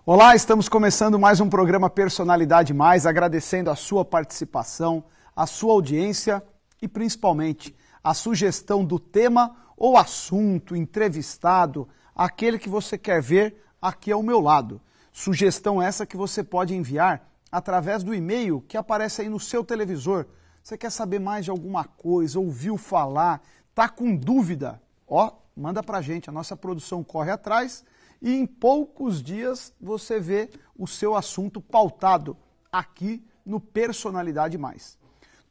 Olá, estamos começando mais um programa Personalidade Mais, agradecendo a sua participação, a sua audiência e principalmente a sugestão do tema ou assunto, entrevistado, aquele que você quer ver aqui ao meu lado. Sugestão essa que você pode enviar através do e-mail que aparece aí no seu televisor. Você quer saber mais de alguma coisa, ouviu falar, tá com dúvida? Manda pra gente, a nossa produção corre atrás e em poucos dias você vê o seu assunto pautado aqui no Personalidade Mais.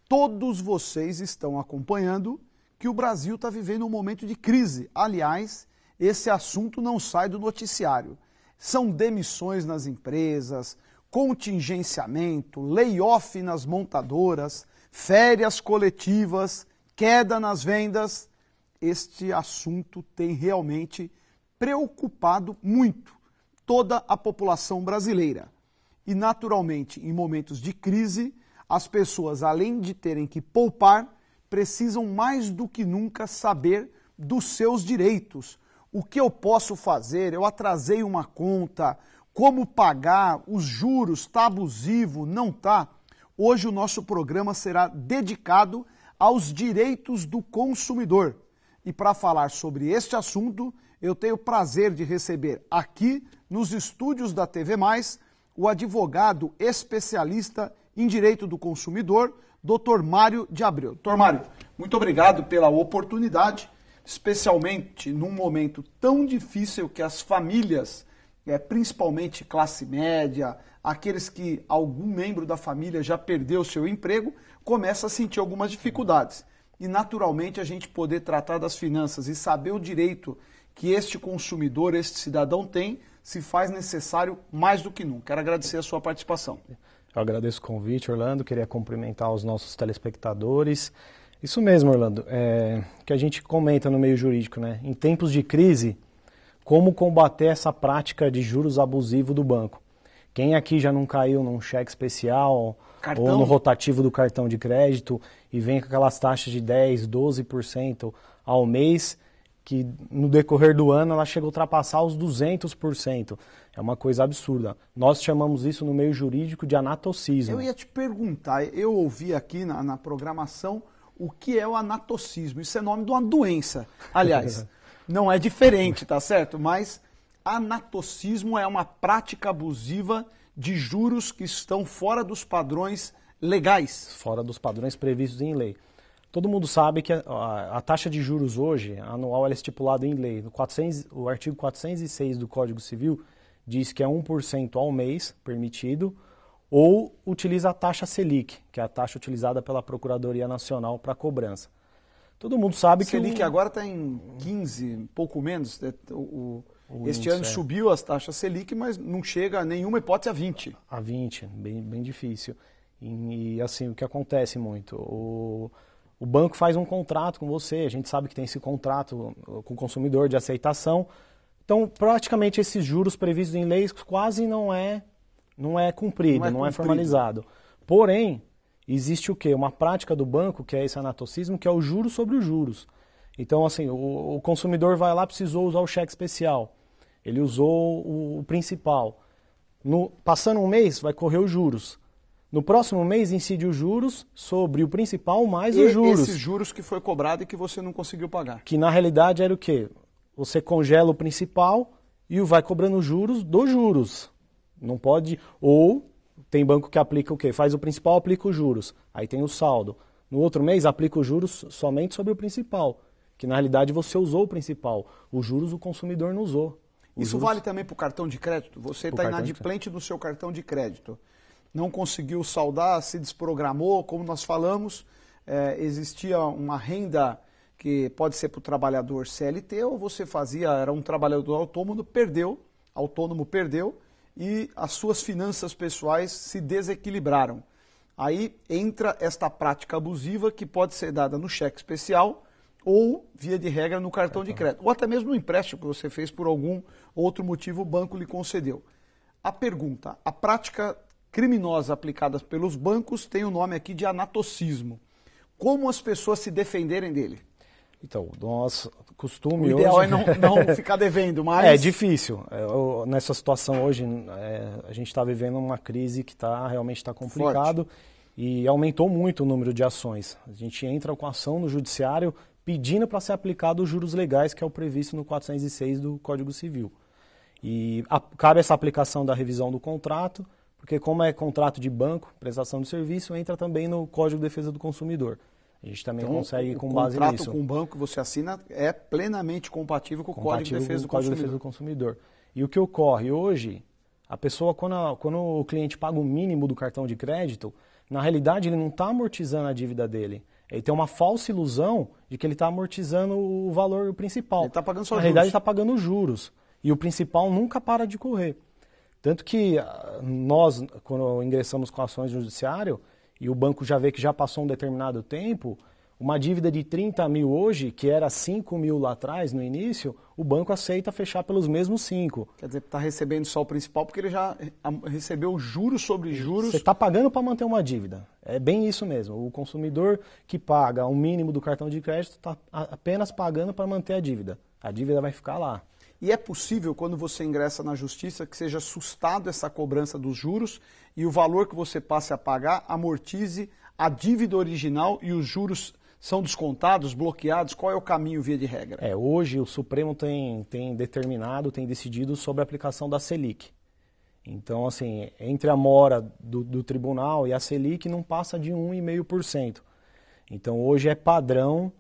Todos vocês estão acompanhando que o Brasil está vivendo um momento de crise. Aliás, esse assunto não sai do noticiário. São demissões nas empresas, contingenciamento, layoff nas montadoras, férias coletivas, queda nas vendas. Este assunto tem realmente preocupado muito toda a população brasileira. E, naturalmente, em momentos de crise, as pessoas, além de terem que poupar, precisam mais do que nunca saber dos seus direitos. O que eu posso fazer? Eu atrasei uma conta, como pagar, os juros, está abusivo, não está? Hoje o nosso programa será dedicado aos direitos do consumidor. E para falar sobre este assunto, eu tenho o prazer de receber aqui nos estúdios da TV Mais o advogado especialista em direito do consumidor, Dr. Mário de Abreu. Dr. Mário, muito obrigado pela oportunidade, especialmente num momento tão difícil que as famílias, principalmente classe média, aqueles que algum membro da família já perdeu seu emprego, começa a sentir algumas dificuldades. E naturalmente a gente poder tratar das finanças e saber o direito que este consumidor, este cidadão tem, se faz necessário mais do que nunca. Quero agradecer a sua participação. Eu agradeço o convite, Orlando. Queria cumprimentar os nossos telespectadores. Isso mesmo, Orlando, que a gente comenta no meio jurídico, né? Em tempos de crise, como combater essa prática de juros abusivos do banco? Quem aqui já não caiu num cheque especial ou no rotativo do cartão de crédito e vem com aquelas taxas de 10%, 12% ao mês, que no decorrer do ano ela chega a ultrapassar os 200%. É uma coisa absurda. Nós chamamos isso no meio jurídico de anatocismo. Eu ia te perguntar, eu ouvi aqui na programação o que é o anatocismo. Isso é nome de uma doença. Aliás, não é diferente, tá certo? Mas anatocismo é uma prática abusiva de juros que estão fora dos padrões legais. Fora dos padrões previstos em lei. Todo mundo sabe que a taxa de juros hoje, anual, ela é estipulada em lei. O artigo 406 do Código Civil diz que é 1% ao mês permitido, ou utiliza a taxa Selic, que é a taxa utilizada pela Procuradoria Nacional para cobrança. Todo mundo sabe que Selic agora está em 15, pouco menos. Este ano subiu as taxas Selic, mas não chega a nenhuma hipótese a 20. A 20, bem difícil. E assim, o que acontece muito? O banco faz um contrato com você, a gente sabe que tem esse contrato com o consumidor de aceitação. Então, praticamente esses juros previstos em leis quase não é cumprido, não é formalizado. Porém, existe o quê? Uma prática do banco, que é esse anatocismo, que é o juros sobre os juros. Então, assim, o consumidor vai lá, precisou usar o cheque especial. Ele usou o principal. Passando um mês, vai correr os juros. No próximo mês, incide os juros sobre o principal mais os juros. Esses juros que foi cobrado e que você não conseguiu pagar. Que na realidade era o quê? Você congela o principal e vai cobrando juros dos juros. Não pode... Ou tem banco que aplica o quê? Faz o principal, aplica os juros. Aí tem o saldo. No outro mês, aplica os juros somente sobre o principal. Que na realidade você usou o principal. Os juros o consumidor não usou. Isso vale também para o cartão de crédito? Você está inadimplente no seu cartão de crédito. Não conseguiu saldar, se desprogramou, como nós falamos, existia uma renda que pode ser para o trabalhador CLT, ou você era um trabalhador autônomo, perdeu e as suas finanças pessoais se desequilibraram. Aí entra esta prática abusiva que pode ser dada no cheque especial ou, via de regra, no cartão de crédito. Ou até mesmo no empréstimo que você fez por algum outro motivo, o banco lhe concedeu. A pergunta, a prática criminosa aplicada pelos bancos tem o nome aqui de anatocismo. Como as pessoas se defenderem dele? Então, nosso costume O ideal hoje... é não ficar devendo, mas... É difícil. Nessa situação hoje, a gente está vivendo uma crise que realmente está complicado e aumentou muito o número de ações. A gente entra com ação no judiciário pedindo para ser aplicado os juros legais, que é o previsto no 406 do Código Civil. E cabe essa aplicação da revisão do contrato, porque como é contrato de banco, prestação de serviço, entra também no Código de Defesa do Consumidor. A gente também consegue com base nisso. O contrato com o banco que você assina é plenamente compatível com o Código de Defesa do Consumidor. E o que ocorre hoje, a pessoa, quando o cliente paga o mínimo do cartão de crédito, na realidade ele não está amortizando a dívida dele. Ele tem uma falsa ilusão de que ele está amortizando o valor principal. Ele está pagando só juros. Na realidade ele está pagando juros. E o principal nunca para de correr. Tanto que nós, quando ingressamos com ações no judiciário, e o banco já vê que já passou um determinado tempo, uma dívida de 30 mil hoje, que era 5 mil lá atrás, no início, o banco aceita fechar pelos mesmos 5. Quer dizer, está recebendo só o principal porque ele já recebeu juros sobre juros. Você está pagando para manter uma dívida. É bem isso mesmo. O consumidor que paga o mínimo do cartão de crédito está apenas pagando para manter a dívida. A dívida vai ficar lá. E é possível, quando você ingressa na justiça, que seja assustado essa cobrança dos juros e o valor que você passe a pagar amortize a dívida original e os juros são descontados, bloqueados? Qual é o caminho via de regra? Hoje o Supremo tem determinado, tem decidido sobre a aplicação da Selic. Então, assim, entre a mora do tribunal e a Selic não passa de 1,5%. Então, hoje é padrão.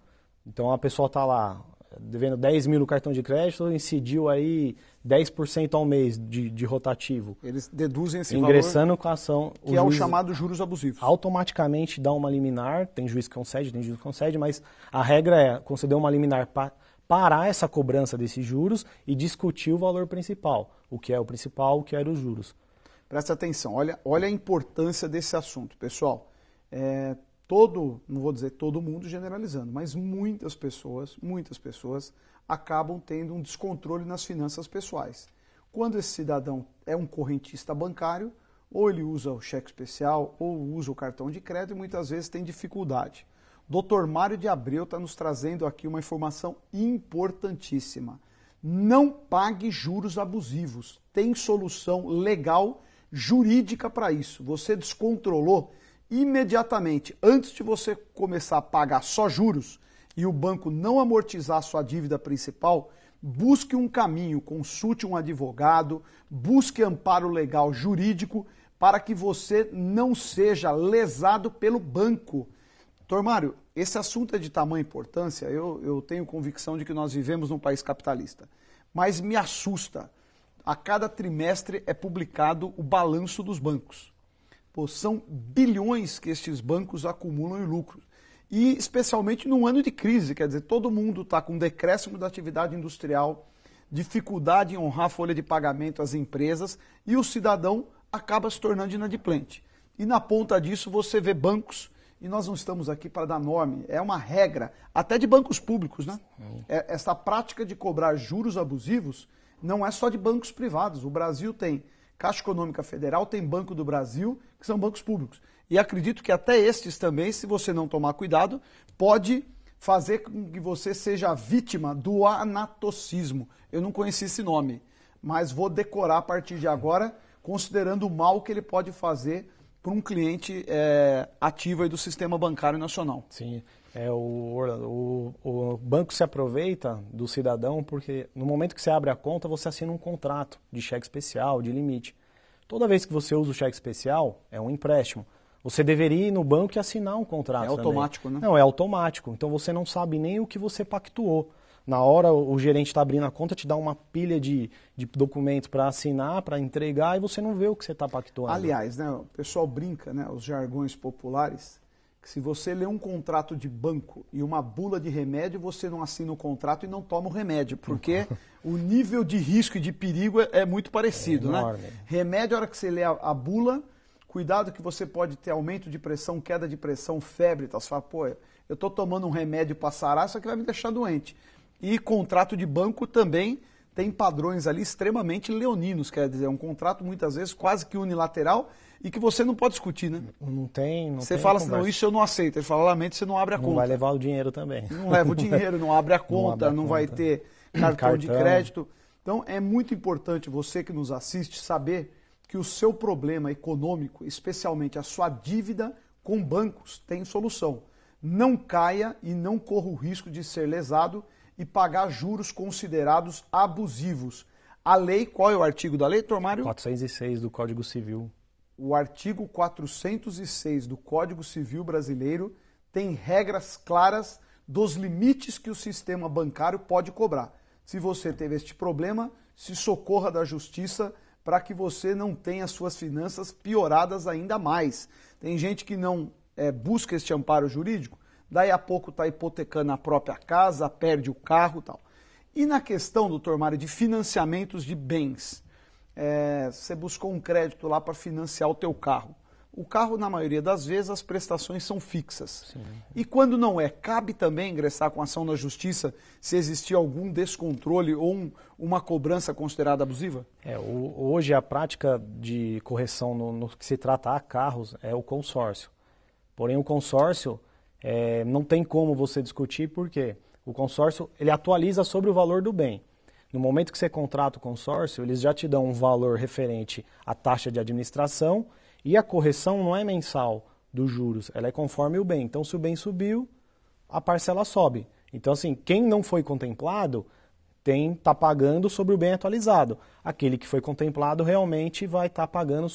Então, a pessoa está lá devendo 10 mil no cartão de crédito, incidiu aí 10% ao mês de rotativo. Eles deduzem esse ingressando valor, com a ação. Que é o chamado juros abusivos. Automaticamente dá uma liminar, tem juiz que concede, tem juiz que concede, mas a regra é conceder uma liminar para parar essa cobrança desses juros e discutir o valor principal. O que é o principal, o que era os juros. Presta atenção, olha a importância desse assunto, pessoal. Não vou dizer todo mundo generalizando, mas muitas pessoas acabam tendo um descontrole nas finanças pessoais. Quando esse cidadão é um correntista bancário, ou ele usa o cheque especial, ou usa o cartão de crédito, e muitas vezes tem dificuldade. Dr. Mário de Abreu está nos trazendo aqui uma informação importantíssima. Não pague juros abusivos. Tem solução legal, jurídica para isso. Você descontrolou imediatamente, antes de você começar a pagar só juros e o banco não amortizar a sua dívida principal, busque um caminho, consulte um advogado, busque amparo legal jurídico para que você não seja lesado pelo banco. Doutor Mário, esse assunto é de tamanha importância, eu tenho convicção de que nós vivemos num país capitalista, mas me assusta. A cada trimestre é publicado o balanço dos bancos. São bilhões que estes bancos acumulam em lucro. E especialmente num ano de crise, quer dizer, todo mundo está com decréscimo da atividade industrial, dificuldade em honrar a folha de pagamento às empresas e o cidadão acaba se tornando inadimplente. E na ponta disso você vê bancos, e nós não estamos aqui para dar nome, é uma regra, até de bancos públicos, né? Essa prática de cobrar juros abusivos não é só de bancos privados. O Brasil tem Caixa Econômica Federal, tem Banco do Brasil, que são bancos públicos. E acredito que até estes também, se você não tomar cuidado, pode fazer com que você seja vítima do anatocismo. Eu não conheci esse nome, mas vou decorar a partir de agora, considerando o mal que ele pode fazer para um cliente ativo aí do sistema bancário nacional. Sim, o banco se aproveita do cidadão porque no momento que você abre a conta, você assina um contrato de cheque especial, de limite. Toda vez que você usa o cheque especial, é um empréstimo. Você deveria ir no banco e assinar um contrato. É automático, também. Né? Não, é automático. Então você não sabe nem o que você pactuou. Na hora o gerente está abrindo a conta, te dá uma pilha de documentos para assinar, para entregar, e você não vê o que você está pactuando. Aliás, né, o pessoal brinca, né, os jargões populares, que se você lê um contrato de banco e uma bula de remédio, você não assina o contrato e não toma o remédio, porque o nível de risco e de perigo é muito parecido. Né? Remédio, a hora que você lê a bula, cuidado que você pode ter aumento de pressão, queda de pressão, febre, tá? Você fala, eu estou tomando um remédio para sarar, isso aqui vai me deixar doente. E contrato de banco também tem padrões ali extremamente leoninos, quer dizer, um contrato muitas vezes quase que unilateral e que você não pode discutir, né? Não tem. Você fala assim, não, isso eu não aceito. Ele fala, lamento, você não abre a conta. Não vai levar o dinheiro também. Não leva o dinheiro, não abre a conta, não vai ter cartão de crédito. Então, é muito importante você que nos assiste saber que o seu problema econômico, especialmente a sua dívida com bancos, tem solução. Não caia e não corra o risco de ser lesado e pagar juros considerados abusivos. A lei, qual é o artigo da lei, Dr. Mário? 406 do Código Civil. O artigo 406 do Código Civil brasileiro tem regras claras dos limites que o sistema bancário pode cobrar. Se você teve este problema, se socorra da justiça para que você não tenha suas finanças pioradas ainda mais. Tem gente que não busca este amparo jurídico, daí a pouco está hipotecando a própria casa, perde o carro e tal. E na questão, doutor Mário, de financiamentos de bens, você buscou um crédito lá para financiar o teu carro. O carro, na maioria das vezes, as prestações são fixas. Sim. E quando não cabe também ingressar com ação na justiça se existir algum descontrole ou uma cobrança considerada abusiva? Hoje a prática de correção no que se trata a carros é o consórcio. Porém, o consórcio não tem como você discutir, porque o consórcio ele atualiza sobre o valor do bem. No momento que você contrata o consórcio, eles já te dão um valor referente à taxa de administração. E a correção não é mensal dos juros, ela é conforme o bem. Então, se o bem subiu, a parcela sobe. Então, assim, quem não foi contemplado está pagando sobre o bem atualizado. Aquele que foi contemplado realmente vai estar pagando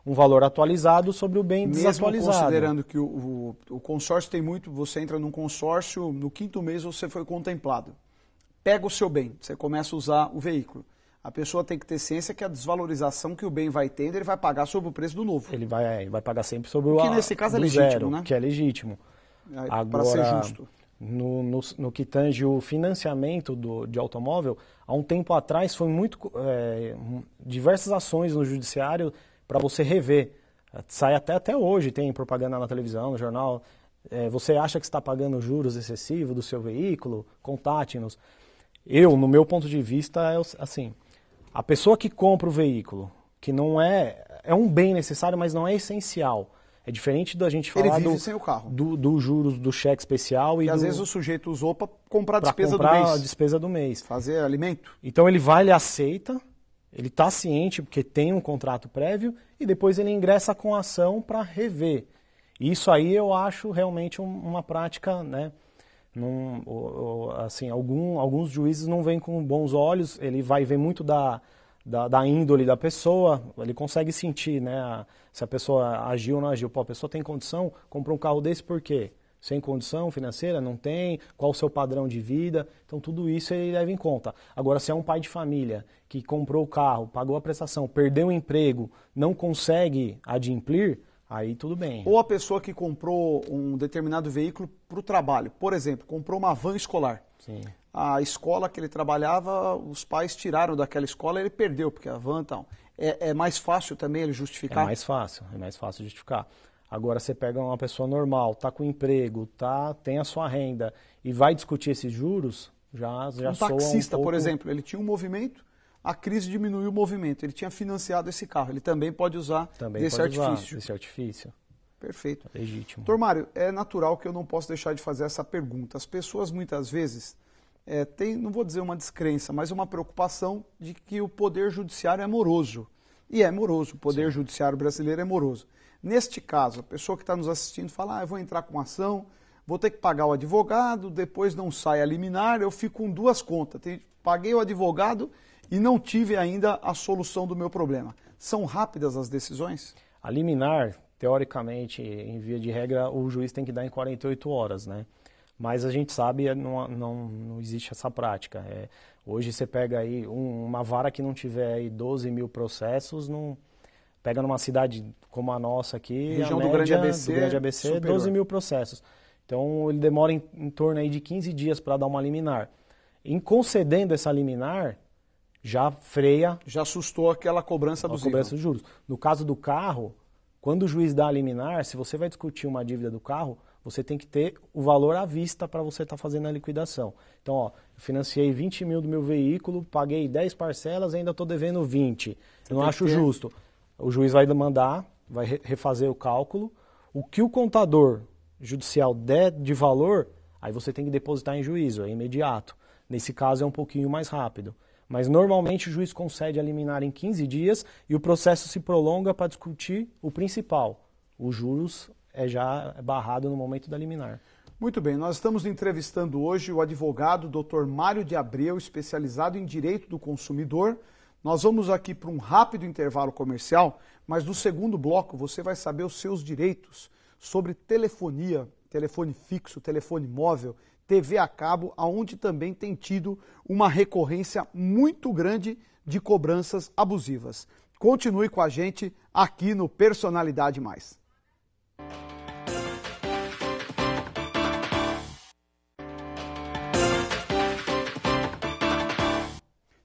um valor atualizado sobre o bem desatualizado. Mesmo considerando que o consórcio tem muito, você entra num consórcio, no 5º mês você foi contemplado. Pega o seu bem, você começa a usar o veículo. A pessoa tem que ter ciência que a desvalorização que o bem vai tendo, ele vai pagar sobre o preço do novo. Ele vai pagar sempre sobre o que nesse caso é legítimo, zero, né? Que é legítimo. Para ser justo. No que tange o financiamento de automóvel, há um tempo atrás foi diversas ações no judiciário para você rever. Sai até hoje, tem propaganda na televisão, no jornal. Você acha que está pagando juros excessivos do seu veículo? Contate-nos. No meu ponto de vista, é assim... A pessoa que compra o veículo, que não é um bem necessário, mas não é essencial. É diferente da gente falar ele vive sem o carro. Do juros do cheque especial. E às vezes o sujeito usou para comprar a despesa do mês. A despesa do mês. Fazer alimento. Então ele aceita, ele está ciente porque tem um contrato prévio e depois ele ingressa com a ação para rever. Isso aí eu acho realmente uma prática, né? Assim, alguns juízes não veem com bons olhos, ele vai ver muito da índole da pessoa, ele consegue sentir, né, se a pessoa agiu ou não agiu. Pô, a pessoa tem condição, comprou um carro desse por quê? Sem condição financeira? Não tem? Qual o seu padrão de vida? Então tudo isso ele leva em conta. Agora, se é um pai de família que comprou o carro, pagou a prestação, perdeu o emprego, não consegue adimplir, aí tudo bem. Ou a pessoa que comprou um determinado veículo para o trabalho. Por exemplo, comprou uma van escolar. Sim. A escola que ele trabalhava, os pais tiraram daquela escola e ele perdeu, porque a van tal. É mais fácil também ele justificar? É mais fácil justificar. Agora você pega uma pessoa normal, está com emprego, tem a sua renda e vai discutir esses juros, já soa taxista, um pouco... por exemplo, ele tinha um movimento, a crise diminuiu o movimento, ele tinha financiado esse carro, ele também pode usar desse artifício. Perfeito. Legítimo. Doutor Mário, é natural que eu não posso deixar de fazer essa pergunta. As pessoas muitas vezes têm, não vou dizer uma descrença, mas uma preocupação de que o poder judiciário é moroso. E é moroso, o poder judiciário brasileiro é moroso. Neste caso, a pessoa que está nos assistindo fala, eu vou entrar com ação, vou ter que pagar o advogado, depois não sai a liminar, eu fico com duas contas. Paguei o advogado e não tive ainda a solução do meu problema. São rápidas as decisões? A liminar, teoricamente, em via de regra, o juiz tem que dar em 48 horas, né? Mas a gente sabe, não existe essa prática. Hoje você pega aí uma vara que não tiver aí 12 mil processos, pega numa cidade como a nossa aqui, região do Grande ABC, 12 mil processos. Então ele demora em torno aí de 15 dias para dar uma liminar. Em concedendo essa liminar, já freia... Já assustou aquela cobrança abusiva. A cobrança de juros. No caso do carro, quando o juiz dá a liminar, se você vai discutir uma dívida do carro, você tem que ter o valor à vista para você estar fazendo a liquidação. Então, eu financiei 20 mil do meu veículo, paguei 10 parcelas e ainda estou devendo 20. Eu não acho justo. O juiz vai mandar vai refazer o cálculo. O que o contador judicial der de valor, aí você tem que depositar em juízo, é imediato. Nesse caso é um pouquinho mais rápido. Mas normalmente o juiz concede a liminar em 15 dias e o processo se prolonga para discutir o principal. Os juros é já barrado no momento da liminar. Muito bem, nós estamos entrevistando hoje o advogado Dr. Mário de Abreu, especializado em Direito do Consumidor. Nós vamos aqui para um rápido intervalo comercial, mas no segundo bloco você vai saber os seus direitos sobre telefonia, telefone fixo, telefone móvel, TV a cabo, aonde também tem tido uma recorrência muito grande de cobranças abusivas. Continue com a gente aqui no Personalidade Mais.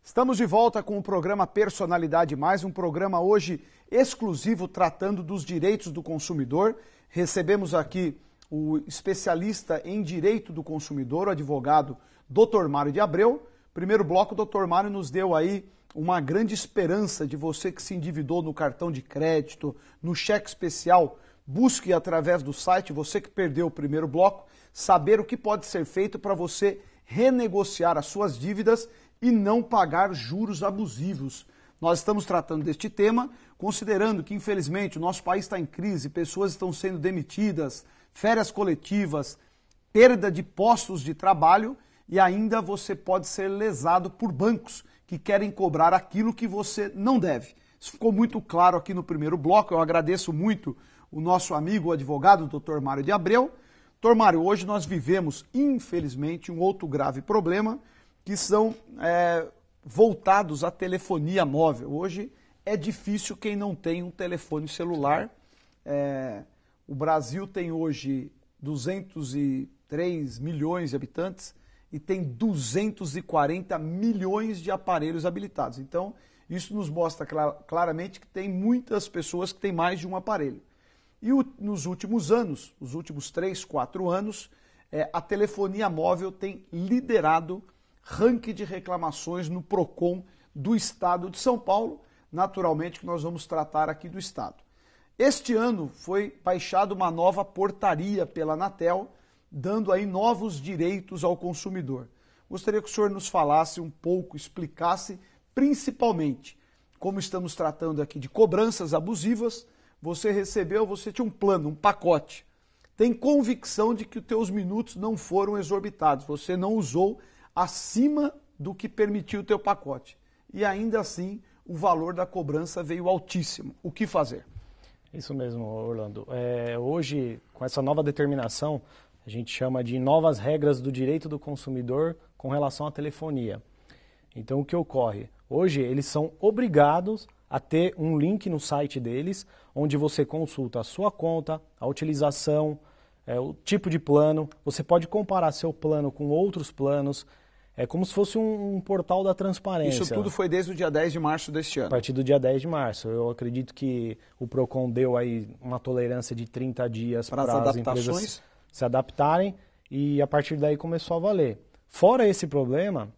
Estamos de volta com o programa Personalidade Mais, um programa hoje exclusivo tratando dos direitos do consumidor. Recebemos aqui o especialista em Direito do Consumidor, o advogado Dr. Mário de Abreu. Primeiro bloco, o Dr. Mário nos deu aí uma grande esperança de você que se endividou no cartão de crédito, no cheque especial. Busque através do site, você que perdeu o primeiro bloco, saber o que pode ser feito para você renegociar as suas dívidas e não pagar juros abusivos. Nós estamos tratando deste tema, considerando que, infelizmente, o nosso país está em crise, pessoas estão sendo demitidas, férias coletivas, perda de postos de trabalho e ainda você pode ser lesado por bancos que querem cobrar aquilo que você não deve. Isso ficou muito claro aqui no primeiro bloco. Eu agradeço muito o nosso amigo, o advogado Dr. Mário de Abreu. Dr. Mário, hoje nós vivemos, infelizmente, um outro grave problema, que são voltados à telefonia móvel. Hoje é difícil quem não tem um telefone celular. O Brasil tem hoje 203 milhões de habitantes e tem 240 milhões de aparelhos habilitados. Então, isso nos mostra claramente que tem muitas pessoas que têm mais de um aparelho. E nos últimos anos, os últimos 3, 4 anos, a telefonia móvel tem liderado ranking de reclamações no PROCON do Estado de São Paulo, naturalmente que nós vamos tratar aqui do Estado. Este ano foi baixada uma nova portaria pela Anatel, dando aí novos direitos ao consumidor. Gostaria que o senhor nos falasse um pouco, explicasse, principalmente, como estamos tratando aqui de cobranças abusivas, você tinha um plano, um pacote, tem convicção de que os teus minutos não foram exorbitados, você não usou acima do que permitiu o teu pacote. E ainda assim, o valor da cobrança veio altíssimo. O que fazer? Isso mesmo, Orlando. Hoje, com essa nova determinação, a gente chama de novas regras do direito do consumidor com relação à telefonia. Então, o que ocorre? Hoje, eles são obrigados a ter um link no site deles, onde você consulta a sua conta, a utilização, o tipo de plano. Você pode comparar seu plano com outros planos. É como se fosse um portal da transparência. Isso tudo foi desde o dia 10 de março deste ano? A partir do dia 10 de março. Eu acredito que o PROCON deu aí uma tolerância de 30 dias para as empresas se adaptarem e a partir daí começou a valer. Fora esse problema,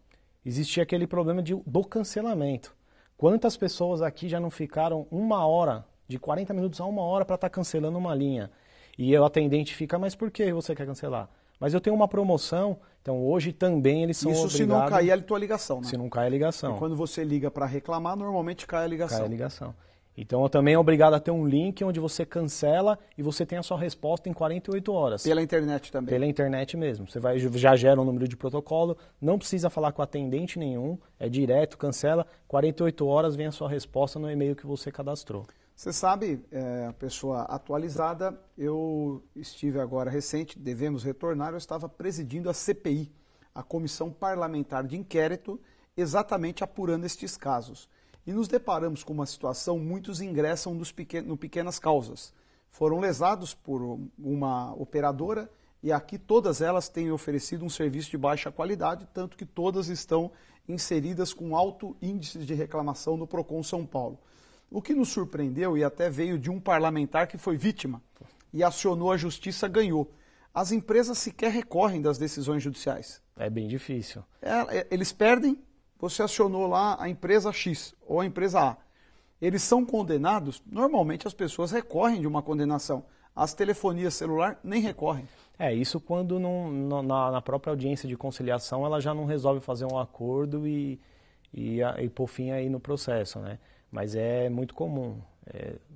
existia aquele problema do cancelamento. Quantas pessoas aqui já não ficaram uma hora, de 40 minutos a uma hora para estar cancelando uma linha? E o atendente fica, mas por que você quer cancelar? Mas eu tenho uma promoção, então hoje também eles são obrigados... Isso se não cair a tua ligação, né? Se não cai a ligação. E quando você liga para reclamar, normalmente cai a ligação. Cai a ligação. Então eu também é obrigado a ter um link onde você cancela e você tem a sua resposta em 48 horas. Pela internet também? Pela internet mesmo. Você já gera um número de protocolo, não precisa falar com atendente nenhum, é direto, cancela, 48 horas vem a sua resposta no e-mail que você cadastrou. Você sabe, a pessoa atualizada, eu estive agora recente, devemos retornar, eu estava presidindo a CPI, a Comissão Parlamentar de Inquérito, exatamente apurando estes casos. E nos deparamos com uma situação, muitos ingressam no pequenas causas. Foram lesados por uma operadora e aqui todas elas têm oferecido um serviço de baixa qualidade, tanto que todas estão inseridas com alto índice de reclamação no PROCON São Paulo. O que nos surpreendeu, e até veio de um parlamentar que foi vítima e acionou a justiça, ganhou. As empresas sequer recorrem das decisões judiciais. É bem difícil. Eles perdem, você acionou lá a empresa X ou a empresa A. eles são condenados, normalmente as pessoas recorrem de uma condenação. As telefonias celular nem recorrem. Isso quando na própria audiência de conciliação ela já não resolve fazer um acordo e pôr fim aí no processo, né? Mas é muito comum.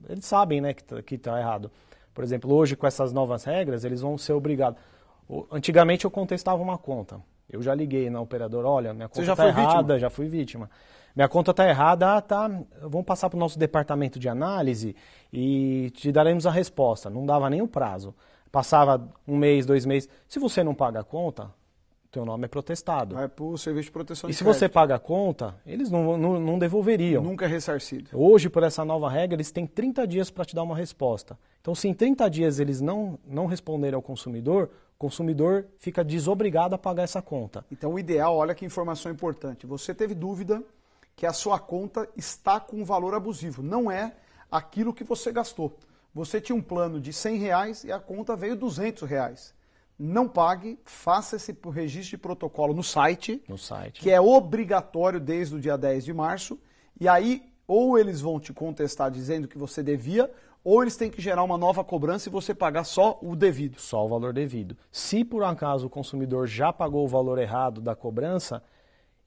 Eles sabem, né, que está errado. Por exemplo, hoje com essas novas regras, eles vão ser obrigados. Antigamente eu contestava uma conta. Eu já liguei na operadora, olha, minha conta está errada, já fui vítima. Minha conta está errada, vamos passar para o nosso departamento de análise e te daremos a resposta. Não dava nem o prazo. Passava 1 mês, 2 meses. Se você não paga a conta, teu nome é protestado. Vai para o serviço de proteção de crédito. E se você paga a conta, eles não devolveriam. Nunca é ressarcido. Hoje, por essa nova regra, eles têm 30 dias para te dar uma resposta. Então, se em 30 dias eles não responderem ao consumidor, o consumidor fica desobrigado a pagar essa conta. Então, o ideal, olha que informação importante. Você teve dúvida que a sua conta está com um valor abusivo. Não é aquilo que você gastou. Você tinha um plano de R$100 e a conta veio R$200. Não pague, faça esse registro de protocolo no site, que é obrigatório desde o dia 10 de março, e aí ou eles vão te contestar dizendo que você devia, ou eles têm que gerar uma nova cobrança e você pagar só o devido. Só o valor devido. Se por acaso o consumidor já pagou o valor errado da cobrança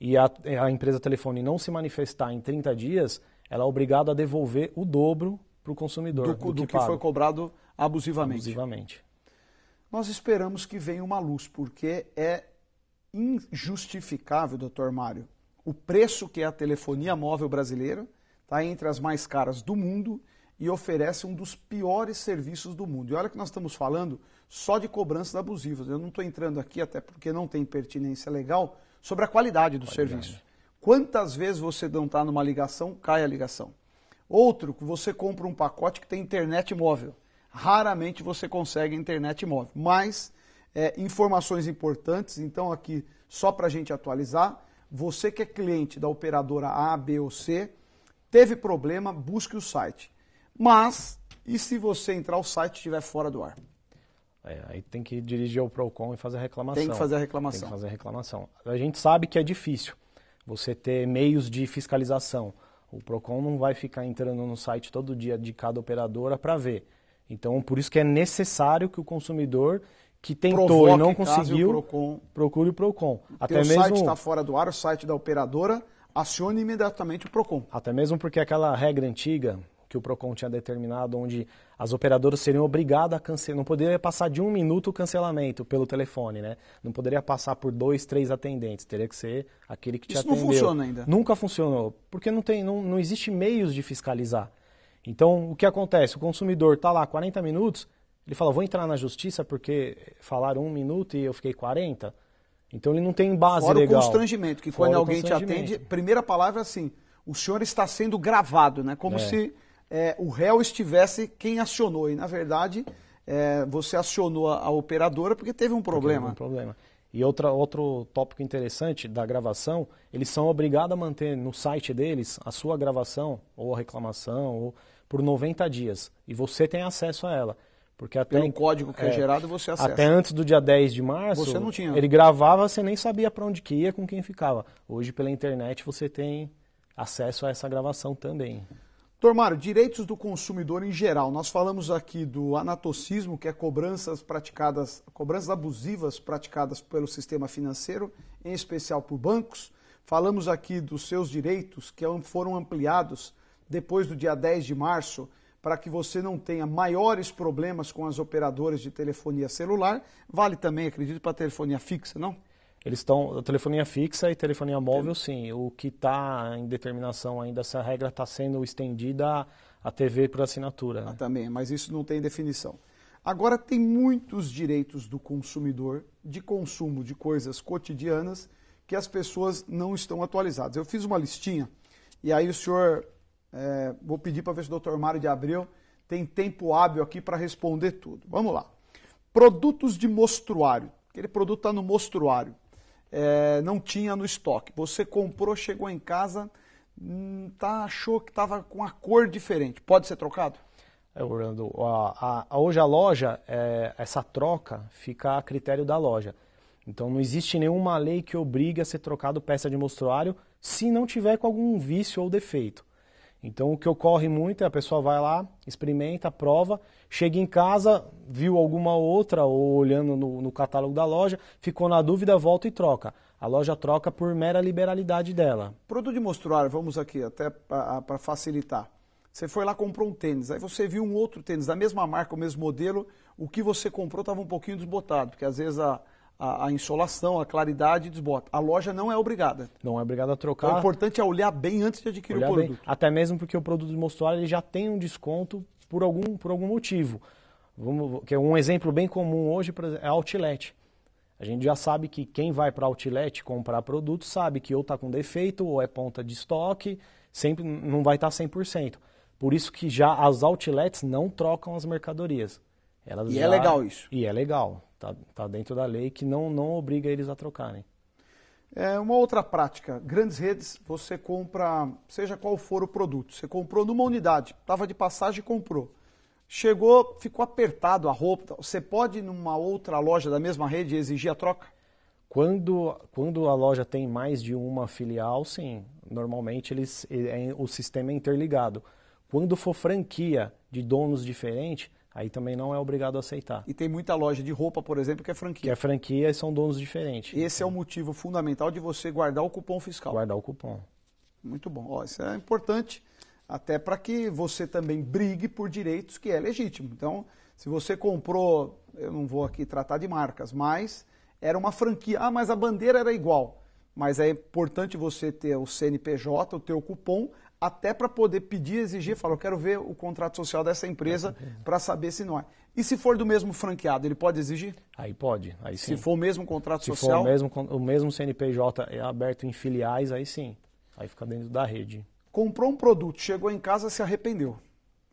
e a empresa telefone não se manifestar em 30 dias, ela é obrigada a devolver o dobro para o consumidor do que foi cobrado abusivamente. Nós esperamos que venha uma luz, porque é injustificável, doutor Mário, o preço que é a telefonia móvel brasileira, está entre as mais caras do mundo e oferece um dos piores serviços do mundo. E olha que nós estamos falando só de cobranças abusivas. Eu não estou entrando aqui, até porque não tem pertinência legal, sobre a qualidade do serviço. Quantas vezes você não está numa ligação, cai a ligação. Outro, que você compra um pacote que tem internet móvel. Raramente você consegue internet móvel, mas informações importantes, então aqui só para a gente atualizar, você que é cliente da operadora A, B ou C, teve problema, busque o site. Mas, e se você entrar o site e estiver fora do ar? Aí tem que dirigir ao PROCON e fazer a reclamação. Tem que fazer a reclamação. A gente sabe que é difícil você ter meios de fiscalização. O PROCON não vai ficar entrando no site todo dia de cada operadora para ver. Então, por isso que é necessário que o consumidor que tentou e não conseguiu, procure o PROCON. Até mesmo o site está fora do ar, o site da operadora, acione imediatamente o PROCON. Até mesmo porque aquela regra antiga que o PROCON tinha determinado, onde as operadoras seriam obrigadas a cancelar, não poderia passar de 1 minuto o cancelamento pelo telefone, né? Não poderia passar por 2, 3 atendentes, teria que ser aquele que te atendeu. Isso não funciona ainda? Nunca funcionou, porque não existe meios de fiscalizar. Então, o que acontece? O consumidor está lá 40 minutos, ele fala, vou entrar na justiça porque falaram 1 minuto e eu fiquei 40. Então, ele não tem base legal. Fora o constrangimento, que quando alguém te atende, primeira palavra é assim, o senhor está sendo gravado, né? Como se o réu estivesse quem acionou. E, na verdade, você acionou a operadora porque teve um problema. E outro tópico interessante da gravação, eles são obrigados a manter no site deles a sua gravação, ou a reclamação, por 90 dias. E você tem acesso a ela. Porque até pelo código que é gerado, você acessa. Até antes do dia 10 de março, você não tinha. Ele gravava, você nem sabia para onde que ia, com quem ficava. Hoje, pela internet, você tem acesso a essa gravação também. Doutor Mário, direitos do consumidor em geral. Nós falamos aqui do anatocismo, que é cobranças abusivas praticadas pelo sistema financeiro, em especial por bancos. Falamos aqui dos seus direitos, que foram ampliados depois do dia 10 de março, para que você não tenha maiores problemas com as operadoras de telefonia celular. Vale também, acredito, para a telefonia fixa, não? Eles estão, telefonia fixa e telefonia móvel, sim. O que está em determinação ainda, essa regra está sendo estendida à TV por assinatura. Né? Também, mas isso não tem definição. Agora, tem muitos direitos do consumidor de consumo de coisas cotidianas que as pessoas não estão atualizadas. Eu fiz uma listinha e aí o senhor, vou pedir para ver se o Dr. Mário de Abreu tem tempo hábil aqui para responder tudo. Vamos lá. Produtos de mostruário. Aquele produto está no mostruário. Não tinha no estoque. Você comprou, chegou em casa, achou que estava com a cor diferente. Pode ser trocado? Orlando, hoje a loja, essa troca fica a critério da loja. Então não existe nenhuma lei que obrigue a ser trocado peça de mostruário se não tiver com algum vício ou defeito. Então o que ocorre muito é a pessoa vai lá, experimenta, prova, chega em casa, viu alguma outra ou olhando no catálogo da loja, ficou na dúvida, volta e troca. A loja troca por mera liberalidade dela. Produto de mostruário, vamos aqui até para facilitar. Você foi lá, comprou um tênis, aí você viu um outro tênis da mesma marca, o mesmo modelo, o que você comprou estava um pouquinho desbotado, porque às vezes a insolação, a claridade desbota. A loja não é obrigada. Não é obrigada a trocar. Então, o importante é olhar bem antes de adquirir o produto. Bem, até mesmo porque o produto de mostruário ele já tem um desconto por algum motivo. Que é um exemplo bem comum hoje é outlet. A gente já sabe que quem vai para outlet comprar produto sabe que ou está com defeito ou é ponta de estoque, sempre não vai estar 100%. Por isso que já as outlets não trocam as mercadorias. E é legal isso. E é legal. Tá dentro da lei que não obriga eles a trocarem. Uma outra prática, grandes redes, você compra, seja qual for o produto, você comprou numa unidade, estava de passagem e comprou. Chegou, ficou apertado a roupa, você pode ir numa outra loja da mesma rede exigir a troca? Quando a loja tem mais de uma filial, sim. Normalmente o sistema é interligado. Quando for franquia de donos diferentes, aí também não é obrigado a aceitar. E tem muita loja de roupa, por exemplo, que é franquia. Que é franquia e são donos diferentes. Esse é o motivo fundamental de você guardar o cupom fiscal. Guardar o cupom. Muito bom. Isso é importante, até para que você também brigue por direitos que é legítimo. Então, se você comprou, eu não vou aqui tratar de marcas, mas era uma franquia. Ah, mas a bandeira era igual. Mas é importante você ter o CNPJ, o teu cupom, até para poder pedir, exigir, falar, eu quero ver o contrato social dessa empresa para saber se não é. E se for do mesmo franqueado, ele pode exigir? Aí pode, aí sim. Se for o mesmo contrato social? Se for o mesmo CNPJ é aberto em filiais, aí sim. Aí fica dentro da rede. Comprou um produto, chegou em casa, se arrependeu.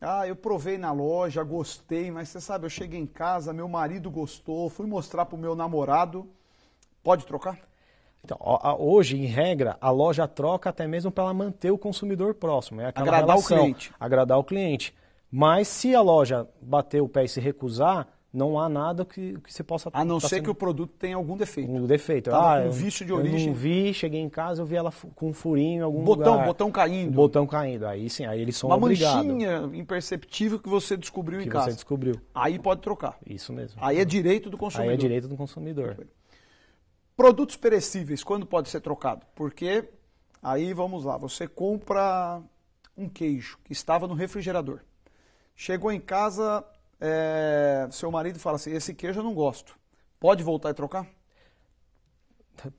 Ah, eu provei na loja, gostei, mas você sabe, eu cheguei em casa, meu marido gostou, fui mostrar para o meu namorado. Pode trocar? Então, hoje, em regra, a loja troca até mesmo para ela manter o consumidor próximo. É aquela agradar relação, o cliente. Agradar o cliente. Mas se a loja bater o pé e se recusar, não há nada que você possa... A não ser que o produto tenha algum defeito. Um defeito. Tava com vício de origem. Eu não vi, cheguei em casa, eu vi ela com um furinho em algum lugar. Botão caindo. Botão caindo. Aí sim, aí eles são uma obrigados. Uma manchinha imperceptível que você descobriu em casa. Que você descobriu. Aí pode trocar. Isso mesmo. Aí é direito do consumidor. Aí é direito do consumidor. Produtos perecíveis, quando pode ser trocado? Porque aí, vamos lá, você compra um queijo que estava no refrigerador. Chegou em casa, seu marido fala assim, esse queijo eu não gosto. Pode voltar e trocar?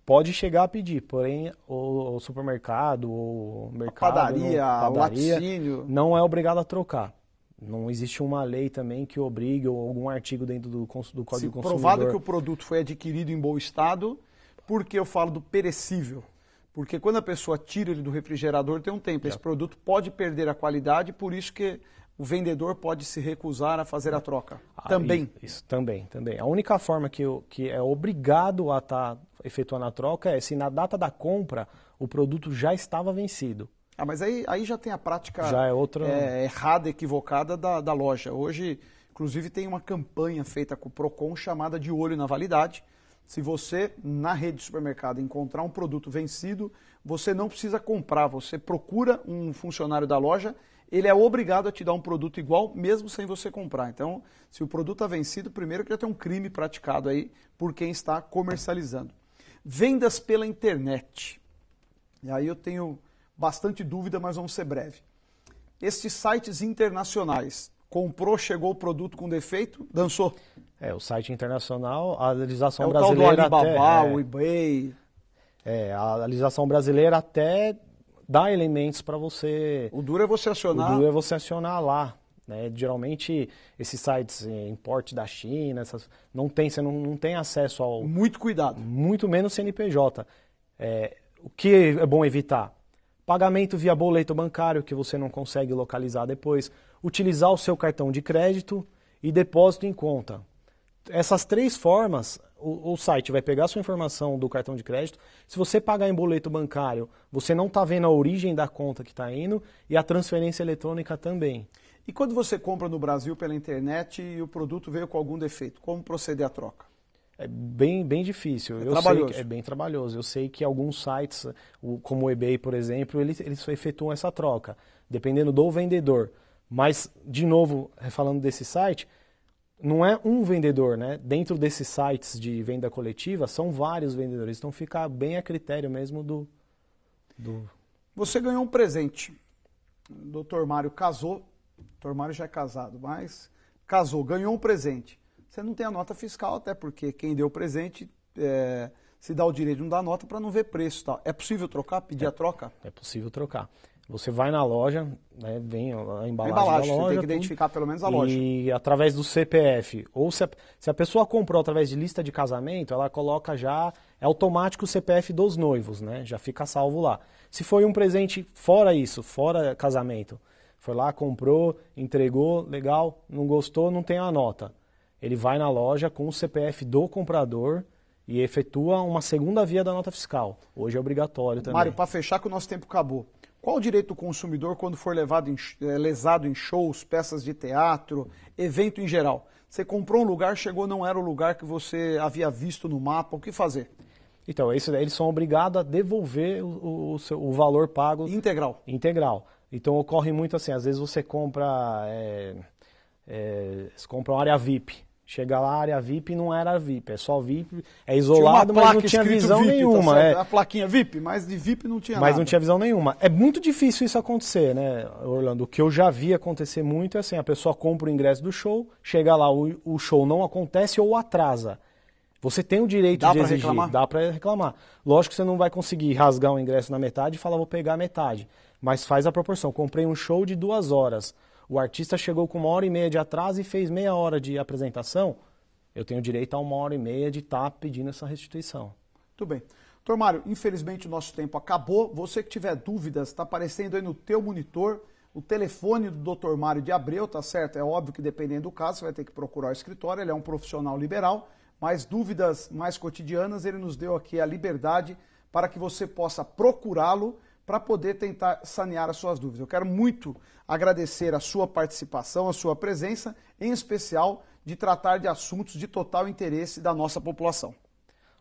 Pode chegar a pedir, porém o supermercado, o mercado, padaria, o laticínio, não é obrigado a trocar. Não existe uma lei também que obrigue ou algum artigo dentro do Código do Consumidor. Provado que o produto foi adquirido em bom estado, por que eu falo do perecível? Porque quando a pessoa tira ele do refrigerador, tem um tempo. Esse produto pode perder a qualidade, por isso que o vendedor pode se recusar a fazer a troca. Também. Isso, também. A única forma que é obrigado a estar efetuando a troca é se na data da compra o produto já estava vencido. Ah, mas aí já tem a prática já é outra... errada, equivocada da loja. Hoje, inclusive, tem uma campanha feita com o Procon chamada de olho na validade. Se você, na rede de supermercado, encontrar um produto vencido, você não precisa comprar, você procura um funcionário da loja, ele é obrigado a te dar um produto igual, mesmo sem você comprar. Então, se o produto está vencido, primeiro que já tem um crime praticado aí por quem está comercializando. Vendas pela internet. E aí eu tenho bastante dúvida, mas vamos ser breve. Estes sites internacionais, comprou, chegou o produto com defeito, dançou. O site internacional, a legislação o brasileira tal do Alibaba, o eBay. A legislação brasileira até dá elementos para você... O duro é você acionar... O duro é você acionar lá. Né? Geralmente, esses sites, importe da China, você não tem acesso ao... Muito cuidado. Muito menos CNPJ. O que é bom evitar? Pagamento via boleto bancário, que você não consegue localizar depois. Utilizar o seu cartão de crédito e depósito em conta. Essas três formas, o site vai pegar a sua informação do cartão de crédito. Se você pagar em boleto bancário, você não está vendo a origem da conta que está indo e a transferência eletrônica também. E quando você compra no Brasil pela internet e o produto veio com algum defeito, como proceder à troca? É bem difícil. Trabalhoso. É bem trabalhoso. Eu sei que alguns sites, como o eBay, por exemplo, eles efetuam essa troca. dependendo do vendedor. Mas, de novo, falando desse site, não é um vendedor, né? Dentro desses sites de venda coletiva, são vários vendedores. Então fica bem a critério mesmo do... Você ganhou um presente. O Dr. Mário casou. O Dr. Mário já é casado, mas casou, ganhou um presente. Você não tem a nota fiscal, até porque quem deu o presente se dá o direito de não dar nota para não ver preço e tal. É possível trocar, pedir a troca? É possível trocar. Você vai na loja, né, vem a embalagem da loja. Você tem que identificar pelo menos a loja. E através do CPF, ou se a pessoa comprou através de lista de casamento, ela coloca já, é automático o CPF dos noivos, né? Já fica salvo lá. Se foi um presente fora isso, fora casamento, foi lá, comprou, entregou, legal, não gostou, não tem a nota. Ele vai na loja com o CPF do comprador e efetua uma segunda via da nota fiscal. Hoje é obrigatório também. Mário, para fechar que o nosso tempo acabou. Qual o direito do consumidor quando for lesado em shows, peças de teatro, evento em geral? Você comprou um lugar, chegou, não era o lugar que você havia visto no mapa, o que fazer? Então, eles são obrigados a devolver o valor pago... Integral. Integral. Então, ocorre muito assim, às vezes você compra uma área VIP. Chega lá, a área VIP não era VIP, é só VIP, é isolado, mas não tinha visão VIP, nenhuma. Tá a plaquinha VIP, mas de VIP não tinha nada. Mas não tinha visão nenhuma. É muito difícil isso acontecer, né, Orlando? O que eu já vi acontecer muito é assim, a pessoa compra o ingresso do show, chega lá, o show não acontece ou atrasa. Você tem o direito de exigir, dá para reclamar. Lógico que você não vai conseguir rasgar o ingresso na metade e falar, vou pegar a metade. Mas faz a proporção. Comprei um show de 2 horas. O artista chegou com 1h30 de atraso e fez meia hora de apresentação, eu tenho direito a 1h30 de estar pedindo essa restituição. Muito bem. Doutor Mário, infelizmente o nosso tempo acabou. Você que tiver dúvidas, está aparecendo aí no teu monitor o telefone do Dr. Mário de Abreu, tá certo? É óbvio que dependendo do caso, você vai ter que procurar o escritório, ele é um profissional liberal, mas dúvidas mais cotidianas, ele nos deu aqui a liberdade para que você possa procurá-lo para poder tentar sanear as suas dúvidas. Eu quero muito agradecer a sua participação, a sua presença, em especial de tratar de assuntos de total interesse da nossa população.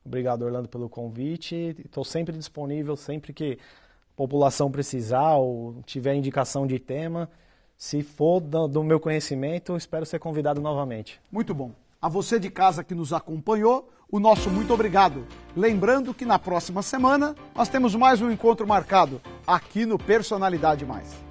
Obrigado, Orlando, pelo convite. Estou sempre disponível, sempre que a população precisar ou tiver indicação de tema. Se for do meu conhecimento, espero ser convidado novamente. Muito bom. A você de casa que nos acompanhou, o nosso muito obrigado. Lembrando que na próxima semana nós temos mais um encontro marcado aqui no Personalidade Mais.